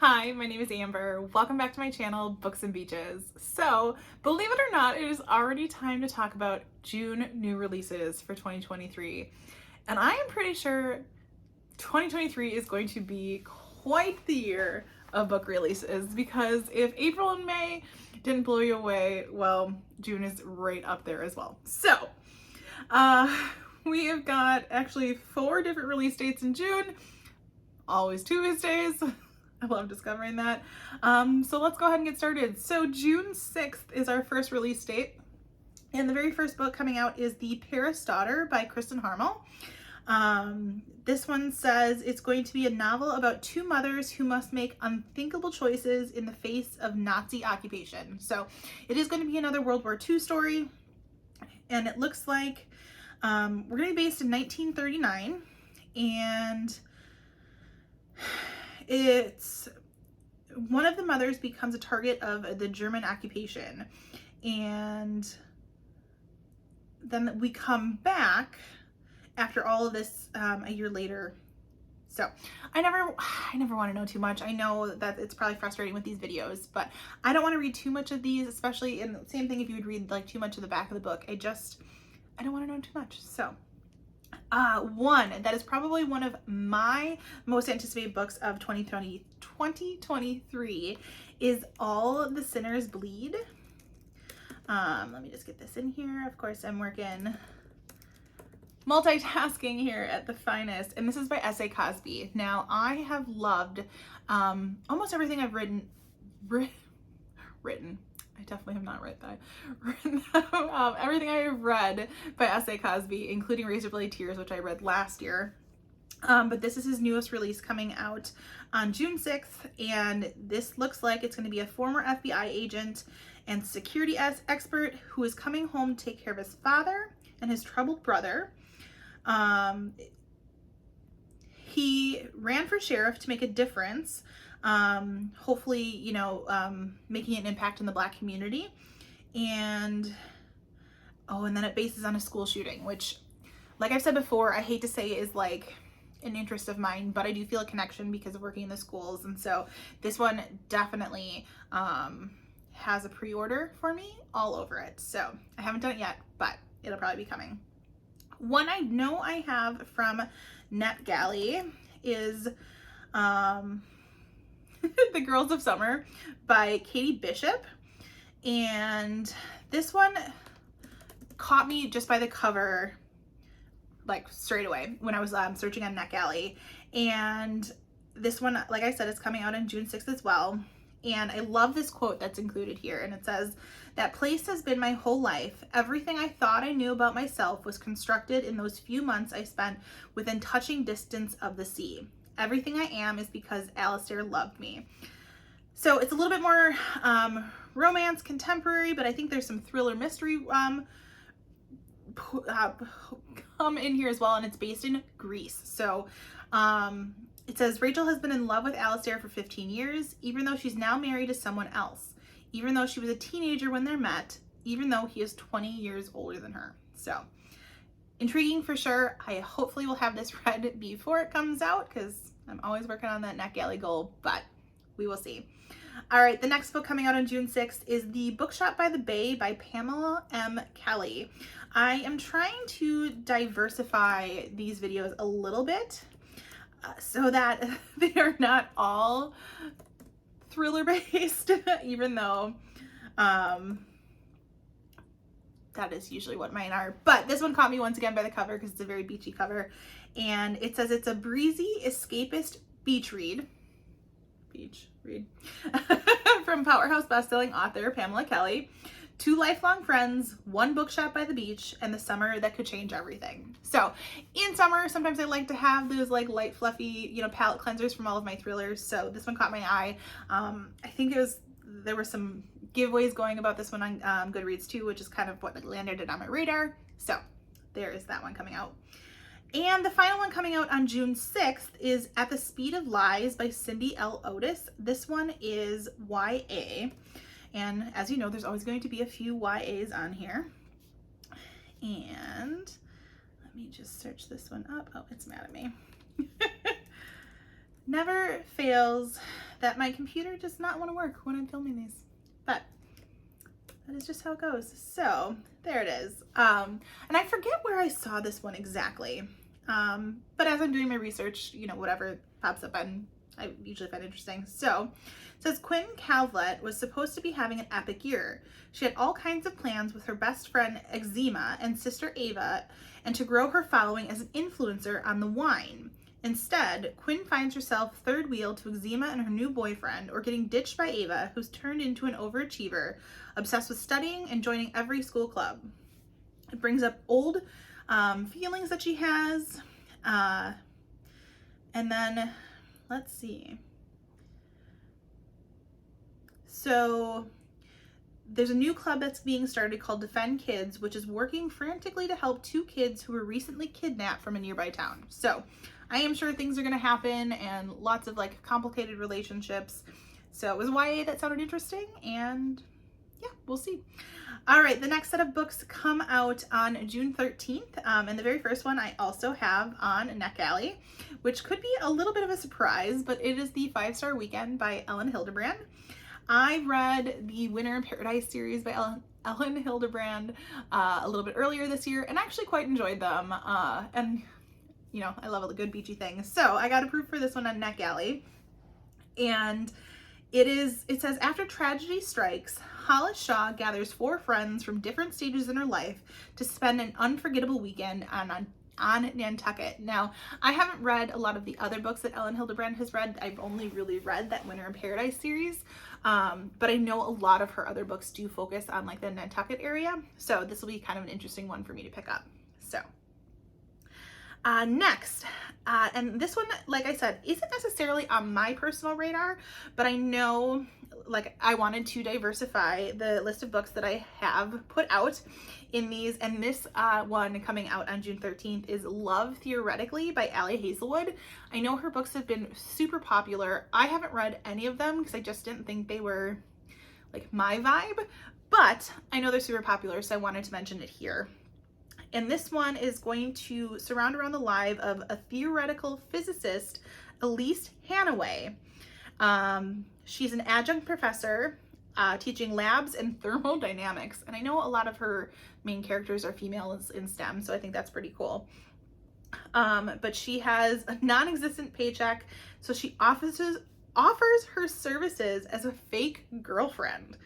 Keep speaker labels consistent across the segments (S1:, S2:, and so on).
S1: Hi, my name is Amber. Welcome back to my channel, Books and Beaches. So, believe it or not, it is already time to talk about June new releases for 2023. And I am pretty sure 2023 is going to be quite the year of book releases, because if April and May didn't blow you away, well, June is right up there as well. So, we have got actually 4 different release dates in June, always Tuesdays. I love discovering that. So let's go ahead and get started. So June 6th is our first release date. And the very first book coming out is The Paris Daughter by Kristen Harmel. This one says it's going to be a novel about 2 mothers who must make unthinkable choices in the face of Nazi occupation. So it is going to be another World War II story. And it looks like we're going to be based in 1939. And it's one of the mothers becomes a target of the German occupation, and then we come back after all of this a year later. So I never want to know too much. I know that it's probably frustrating with these videos, but I don't want to read too much of these, especially in the same thing if you would read like too much of the back of the book. I don't want to know too much. So one that is probably one of my most anticipated books of 2023 is All the Sinners Bleed. Let me just get this in here. Of course, I'm working multitasking here at the finest, and this is by S.A. Cosby. Now, I have loved almost everything I've written. I definitely have not read that. Everything I have read by S.A. Cosby, including Razorblade Tears, which I read last year. But this is his newest release coming out on June 6th, and this looks like it's going to be a former FBI agent and security expert who is coming home to take care of his father and his troubled brother. He ran for sheriff to make a difference. Hopefully, making an impact in the Black community. And then it bases on a school shooting, which, like I've said before, I hate to say is like an interest of mine, but I do feel a connection because of working in the schools. And so this one definitely has a pre-order for me all over it. So I haven't done it yet, but it'll probably be coming. One I know I have from NetGalley is The Girls of Summer by Katie Bishop. And this one caught me just by the cover, like straight away when I was searching on NetGalley. And this one, like I said, is coming out on June 6th as well. And I love this quote that's included here. And it says, "That place has been my whole life. Everything I thought I knew about myself was constructed in those few months I spent within touching distance of the sea. Everything I am is because Alistair loved me." So it's a little bit more romance, contemporary, but I think there's some thriller mystery come in here as well, and it's based in Greece. So it says, "Rachel has been in love with Alistair for 15 years, even though she's now married to someone else, even though she was a teenager when they met, even though he is 20 years older than her." So intriguing for sure. I hopefully will have this read before it comes out, because I'm always working on that NetGalley goal, but we will see. All right, the next book coming out on June 6th is The Bookshop by the Bay by Pamela M. Kelly. I am trying to diversify these videos a little bit so that they are not all thriller based, even though that is usually what mine are. But this one caught me once again by the cover because it's a very beachy cover. And it says it's a breezy, escapist beach read from powerhouse bestselling author Pamela Kelly. 2 lifelong friends, 1 bookshop by the beach, and the summer that could change everything. So in summer, sometimes I like to have those like light, fluffy, palette cleansers from all of my thrillers. So this one caught my eye. I think there were some giveaways going about this one on Goodreads too, which is kind of what landed it on my radar. So there is that one coming out. And the final one coming out on June 6th is At the Speed of Lies by Cindy L. Otis. This one is YA. And as you know, there's always going to be a few YAs on here. And let me just search this one up. Oh, it's mad at me. Never fails that my computer does not want to work when I'm filming these, but that is just how it goes. So there it is. And I forget where I saw this one exactly. But as I'm doing my research, you know, whatever pops up I usually find interesting. So it says Quinn Calvert was supposed to be having an epic year. She had all kinds of plans with her best friend Eczema and sister Ava, and to grow her following as an influencer on the wine. Instead, Quinn finds herself third wheel to Eczema and her new boyfriend, or getting ditched by Ava, who's turned into an overachiever, obsessed with studying and joining every school club. It brings up old feelings that she has. And then, let's see. So there's a new club that's being started called Defend Kids, which is working frantically to help 2 kids who were recently kidnapped from a nearby town. So I am sure things are going to happen and lots of like complicated relationships. So it was YA that sounded interesting, and yeah, we'll see. All right, the next set of books come out on June 13th. And the very first one I also have on NetGalley, which could be a little bit of a surprise, but it is the 5-Star Weekend by Ellen Hildebrand. I read the Winter in Paradise series by Ellen Hildebrand a little bit earlier this year, and actually quite enjoyed them. And you know, I love a good beachy thing. So I got approved for this one on NetGalley. And it says, after tragedy strikes, Hollis Shaw gathers 4 friends from different stages in her life to spend an unforgettable weekend on Nantucket. Now, I haven't read a lot of the other books that Ellen Hildebrand has read. I've only really read that Winter in Paradise series, but I know a lot of her other books do focus on like the Nantucket area, so this will be kind of an interesting one for me to pick up. So next, and this one, like I said, isn't necessarily on my personal radar, but I know, like, I wanted to diversify the list of books that I have put out in these, and this one coming out on June 13th is Love Theoretically by Allie Hazelwood. I know her books have been super popular. I haven't read any of them because I just didn't think they were like my vibe, but I know they're super popular, so I wanted to mention it here. And this one is going to surround around the life of a theoretical physicist, Elise Hanaway. She's an adjunct professor teaching labs and thermodynamics. And I know a lot of her main characters are females in STEM, so I think that's pretty cool. But she has a non-existent paycheck, so she offers her services as a fake girlfriend.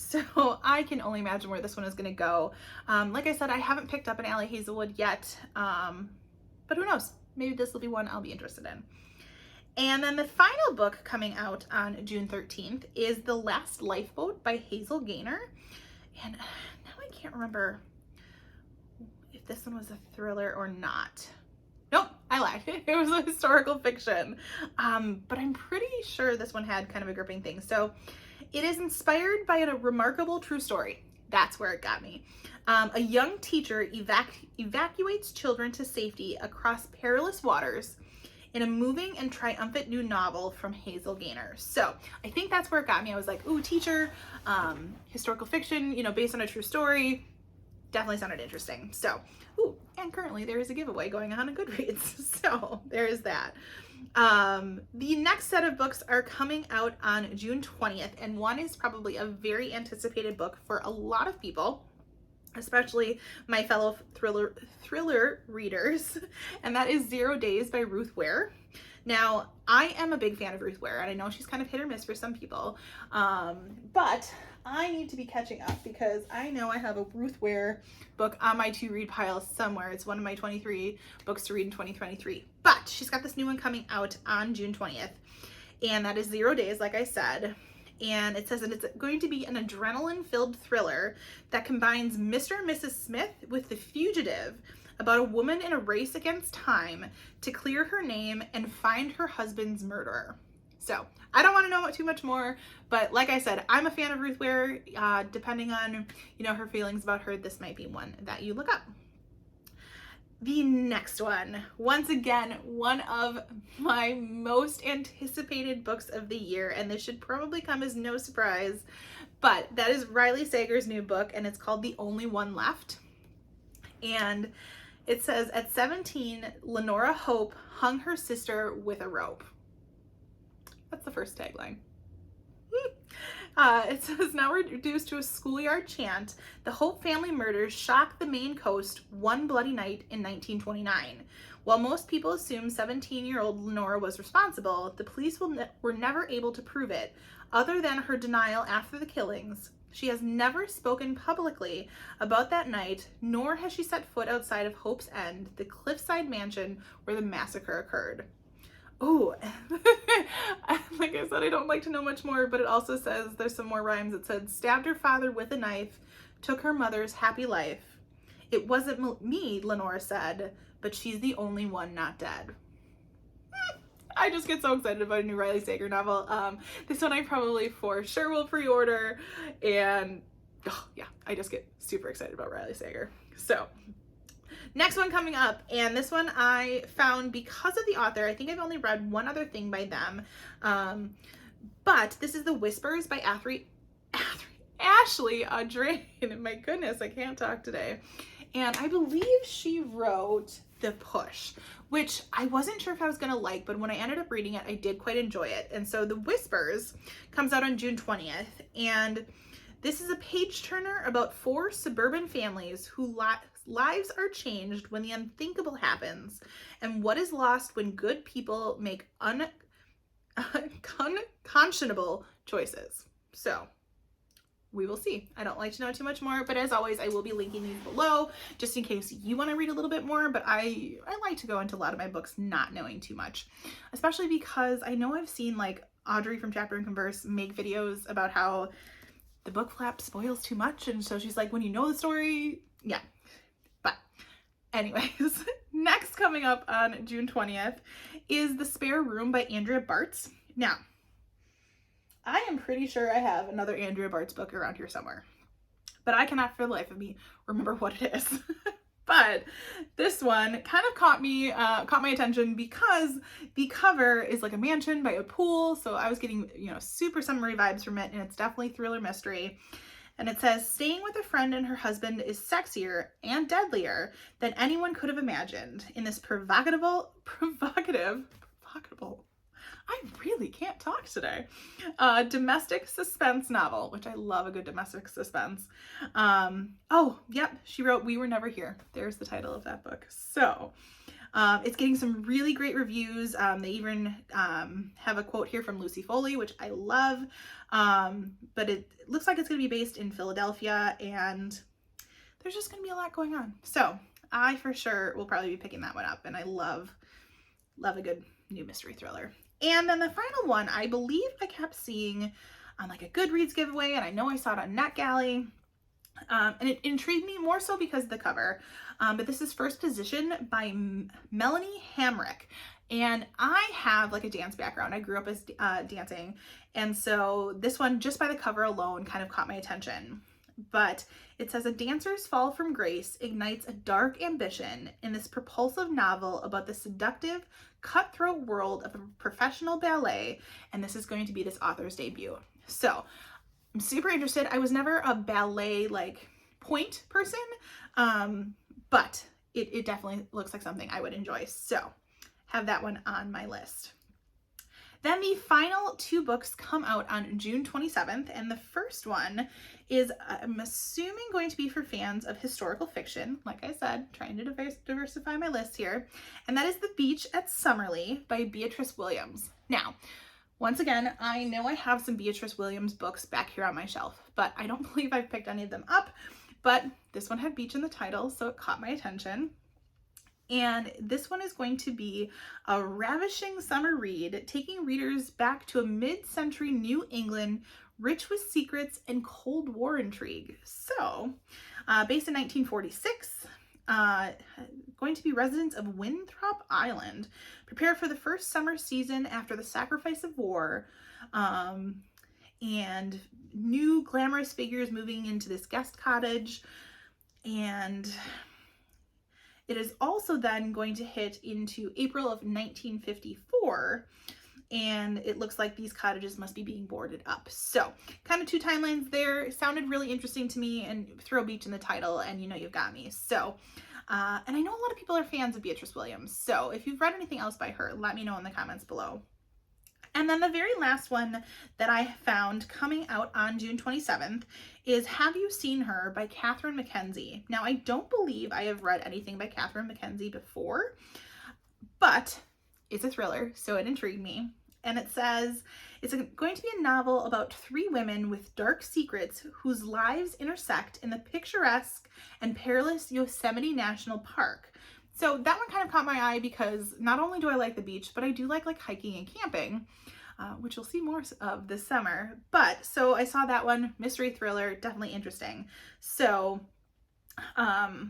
S1: So I can only imagine where this one is going to go. Like I said, I haven't picked up an Allie Hazelwood yet, but who knows? Maybe this will be one I'll be interested in. And then the final book coming out on June 13th is The Last Lifeboat by Hazel Gaynor. And now I can't remember if this one was a thriller or not. Nope, I lied. It was a historical fiction. But I'm pretty sure this one had kind of a gripping thing. So it is inspired by a remarkable true story. That's where it got me. A young teacher evacuates children to safety across perilous waters in a moving and triumphant new novel from Hazel Gaynor. So I think that's where it got me. I was like, ooh, teacher, historical fiction, you know, based on a true story. Definitely sounded interesting. So, ooh, and currently there is a giveaway going on Goodreads. So there is that. The next set of books are coming out on June 20th, and one is probably a very anticipated book for a lot of people, especially my fellow thriller readers, and that is 0 Days by Ruth Ware. Now, I am a big fan of Ruth Ware, and I know she's kind of hit or miss for some people, but I need to be catching up because I know I have a Ruth Ware book on my to-read pile somewhere. It's one of my 23 books to read in 2023, but she's got this new one coming out on June 20th, and that is 0 Days, like I said. And it says that it's going to be an adrenaline-filled thriller that combines Mr. and Mrs. Smith with The Fugitive, about a woman in a race against time to clear her name and find her husband's murderer. So I don't want to know too much more, but like I said, I'm a fan of Ruth Ware. Depending on, you know, her feelings about her, this might be one that you look up. The next one, once again, one of my most anticipated books of the year, and this should probably come as no surprise, but that is Riley Sager's new book, and it's called The Only One Left. And It says, at 17, Lenora Hope hung her sister with a rope. That's the first tagline. It says, now reduced to a schoolyard chant, the Hope family murders shocked the Maine coast one bloody night in 1929. While most people assume 17-year-old Lenora was responsible, the police were never able to prove it, other than her denial after the killings. She has never spoken publicly about that night, nor has she set foot outside of Hope's End, the cliffside mansion where the massacre occurred. Oh, like I said, I don't like to know much more, but it also says, there's some more rhymes. It said, stabbed her father with a knife, took her mother's happy life. It wasn't me, Lenora said, but she's the only one not dead. I just get so excited about a new Riley Sager novel. This one I probably for sure will pre-order, and oh yeah, I just get super excited about Riley Sager. So next one coming up, and this one I found because of the author. I think I've only read one other thing by them, but this is The Whispers by Ashley Audrain. My goodness, I can't talk today. And I believe she wrote The Push, which I wasn't sure if I was going to like, but when I ended up reading it, I did quite enjoy it. And so The Whispers comes out on June 20th, and this is a page turner about 4 suburban families whose lives are changed when the unthinkable happens, and what is lost when good people make unconscionable choices. So we will see. I don't like to know too much more, but as always, I will be linking these below just in case you want to read a little bit more, but I like to go into a lot of my books not knowing too much, especially because I know I've seen like Audrey from Chapter and Converse make videos about how the book flap spoils too much, and so she's like, when you know the story, yeah. But anyways, next coming up on June 20th is The Spare Room by Andrea Bartz. Now, I am pretty sure I have another Andrea Bartz book around here somewhere, but I cannot for the life of me remember what it is. But this one kind of caught my attention because the cover is like a mansion by a pool. So I was getting, super summery vibes from it, and it's definitely thriller mystery. And it says, staying with a friend and her husband is sexier and deadlier than anyone could have imagined in this provocative, I really can't talk today. Domestic suspense novel, which I love a good domestic suspense. Oh, yep, she wrote We Were Never Here. There's the title of that book. So it's getting some really great reviews. They even have a quote here from Lucy Foley, which I love. But it looks like it's going to be based in Philadelphia, and there's just going to be a lot going on. So I for sure will probably be picking that one up, and I love a good new mystery thriller. And then the final one, I believe I kept seeing on like a Goodreads giveaway, and I know I saw it on NetGalley, and it intrigued me more so because of the cover. But this is First Position by Melanie Hamrick. And I have like a dance background. I grew up as dancing. And so this one, just by the cover alone, kind of caught my attention. But it says, a dancer's fall from grace ignites a dark ambition in this propulsive novel about the seductive, cutthroat world of a professional ballet, and this is going to be this author's debut. So I'm super interested. I was never a ballet like point person, but it definitely looks like something I would enjoy. So have that one on my list. Then the final 2 books come out on June 27th, and the first one is, I'm assuming, going to be for fans of historical fiction. Like I said, trying to diversify my list here. And that is The Beach at Summerley by Beatrice Williams. Now, once again, I know I have some Beatrice Williams books back here on my shelf, but I don't believe I've picked any of them up. But this one had beach in the title, so it caught my attention. And this one is going to be a ravishing summer read, taking readers back to a mid-century New England rich with secrets and Cold War intrigue. So, based in 1946, going to be residents of Winthrop Island prepare for the first summer season after the sacrifice of war, and new glamorous figures moving into this guest cottage. And it is also then going to hit into April of 1954, and it looks like these cottages must be being boarded up. So kind of two timelines there. It sounded really interesting to me, and throw beach in the title and you know you've got me. So and I know a lot of people are fans of Beatrice Williams, so if you've read anything else by her, let me know in the comments below. And then the very last one that I found coming out on June 27th is Have You Seen Her by Catherine Mackenzie. Now, I don't believe I have read anything by Catherine Mackenzie before, but it's a thriller, so it intrigued me. And it says it's going to be a novel about three women with dark secrets whose lives intersect in the picturesque and perilous Yosemite National Park. So that one kind of caught my eye because not only do I like the beach, but I do like hiking and camping, which you'll see more of this summer. But so I saw that one, mystery thriller, definitely interesting. So yeah,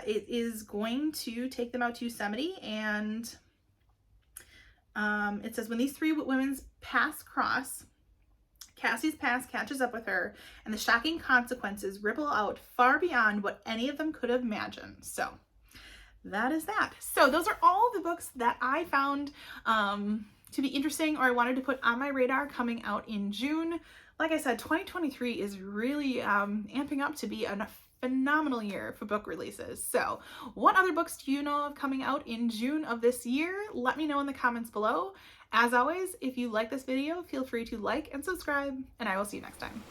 S1: it is going to take them out to Yosemite, and it says when these three women's paths cross, Cassie's past catches up with her, and the shocking consequences ripple out far beyond what any of them could have imagined. So that is that. So those are all the books that I found to be interesting, or I wanted to put on my radar coming out in June. Like I said, 2023 is really amping up to be a phenomenal year for book releases. So what other books do you know of coming out in June of this year? Let me know in the comments below. As always, if you like this video, feel free to like and subscribe, and I will see you next time.